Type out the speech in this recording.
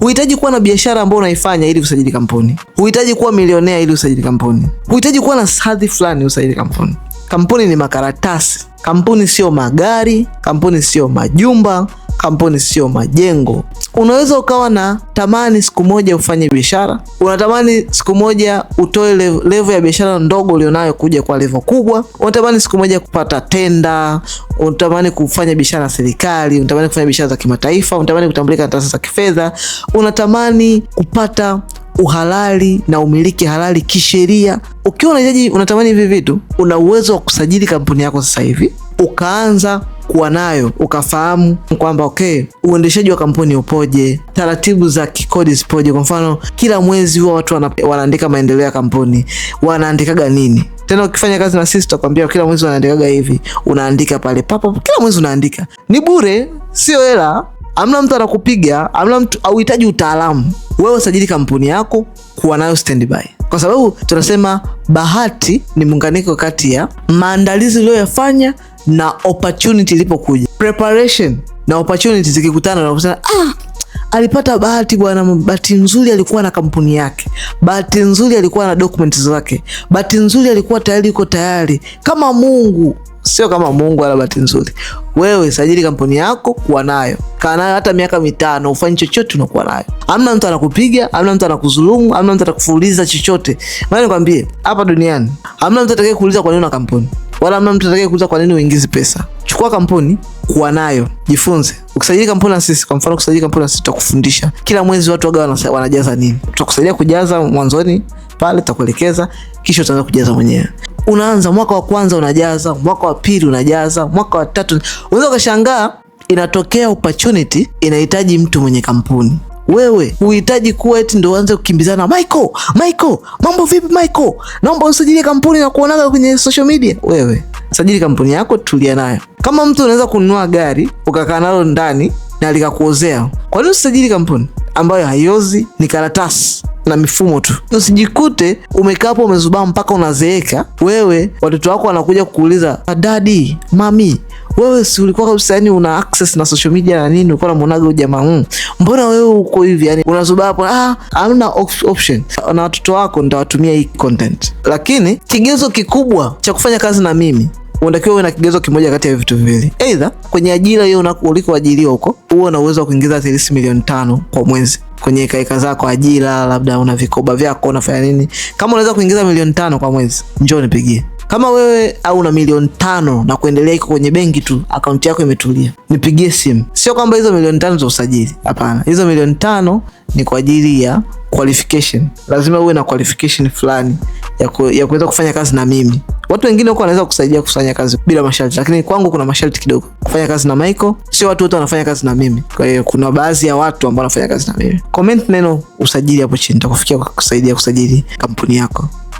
Huhitaji kuwa na biashara ambayo unaifanya ili usajili kampuni. Huhitaji kuwa milionea ili usajili kampuni. Huhitaji kuwa na hadhi fulani usajili kampuni. Kampuni ni makaratasi. Kampuni sio magari, kampuni sio majumba, kampuni sio majengo. Unaweza ukawa na tamani siku moja ufanye biashara. Unatamani siku moja utoe level ya biashara ndogo ulionayo kuja kwa level kubwa. Unatamani siku moja kupata tenda, unatamani kufanya biashara na serikali, unatamani kufanya biashara za kimataifa, unatamani kutambulika na taasisi za kifedha, unatamani kupata uhalali na umiliki halali kisheria. Ukiwa unatamani hivi vitu, una uwezo wa kusajili kampuni yako sasa hivi, ukaanza kuwa nayo, ukafahamu kwamba okay, uendeshaji wa kampuni upoje, taratibu za kikodi zipoje. Kwa mfano, kila mwezi huwa watu wanaandika maendeleo ya kampuni, wanaandikaga nini. Tena ukifanya kazi na sisi tutakwambia kila mwezi wanaandikaga hivi, unaandika pale papo, kila mwezi unaandika. Ni bure, sio hela. Hamna mtu anakupiga, hamna mtu, hauhitaji utaalamu. Wewe sajili kampuni yako, kuwa nayo standby. Kwa sababu tunasema bahati ni muunganiko kati ya maandalizi uliyoyafanya na opportunity ilipokuja. Preparation na opportunity zikikutana na kusema alipata bahati bwana, bahati nzuri alikuwa na kampuni yake, bahati nzuri alikuwa na documents zake, bahati nzuri alikuwa tayari yuko tayari. Kama Mungu, sio kama Mungu wala bahati nzuri. Wewe sajili kampuni yako, kuwa nayo. Kaa nayo hata miaka 5, ufanye chochote unakuwa nayo. Hamna mtu anakupiga, hamna mtu anakudhulumu, hamna mtu atakufuliza chochote. Maana nikwambie, hapa duniani hamna mtu atakayekuuliza kwa nini una kampuni, wala hamna mtu atakayekuuliza kwa nini uingize pesa. Chukua kampuni, kuwa nayo, jifunze. Ukisajili kampuni na sisi, kwa mfano kusajili kampuni na sisi tutakufundisha kila mwezi watu waga wanajaza nini. Tutakusaidia kujaza mwanzoni pale, tutakuelekeza, kisha utaanza kujaza mwenyewe. Unaanza mwaka wa kwanza unajaza, mwaka wa pili unajaza, mwaka wa tatu. Unaweza kushangaa inatokea opportunity inahitaji mtu mwenye kampuni. Wewe uhitaji kuwa eti ndio uanze kukimbizana, Michael, mambo vipi Michael? Naomba usajili kampuni na kuonaga kwenye social media. Wewe sajili kampuni yako, tulia nayo. Kama mtu unaweza kununua gari ukakaa nalo ndani na likakuozea, kwa nini usajili kampuni ambayo haiozi, ni karatasi na mifumo tu? Usijikute umekaa hapo umezubaa mpaka unazeeka. Wewe watoto wako wanakuja kukuuliza, daddy, mami, wewe si ulikuwa kabisa yani una access na social media na nini, ulikuwa unamuonaga huyu jamaa, mbona wewe uko hivi? Yani unazubaa hapo, hamna option. Na watoto wako nitawatumia hii content. Lakini kigezo kikubwa cha kufanya kazi na mimi, unatakiwa uwe na kigezo kimoja kati ya vitu viwili. Either kwenye ajira hiyo ulikoajiriwa huko, uwe na uwezo wa kuingiza at least 5 milioni kwa mwezi kwenye kaika zako ajira, labda una vikoba vyako unafanya nini. Kama unaweza kuingiza 5 milioni kwa mwezi, njoo nipigie. Kama wewe au una 5 milioni na kuendelea iko kwenye benki tu, akaunti yako imetulia, nipigie simu. Sio kwamba hizo 5 milioni za usajili, hapana. Hizo 5 milioni ni kwa ajili ya qualification. Lazima uwe na qualification fulani ya kuweza kufanya kazi na mimi. Watu wengine huko wanaweza kusaidia kufanya kazi bila masharti, lakini kwangu kuna masharti kidogo. Kufanya kazi na Michael, sio watu wote wanafanya kazi na mimi. Kwa hiyo kuna baadhi ya watu ambao wanafanya kazi na mimi. Comment neno usajili hapo chini, nitakufikia kusaidia kusajili kampuni yako.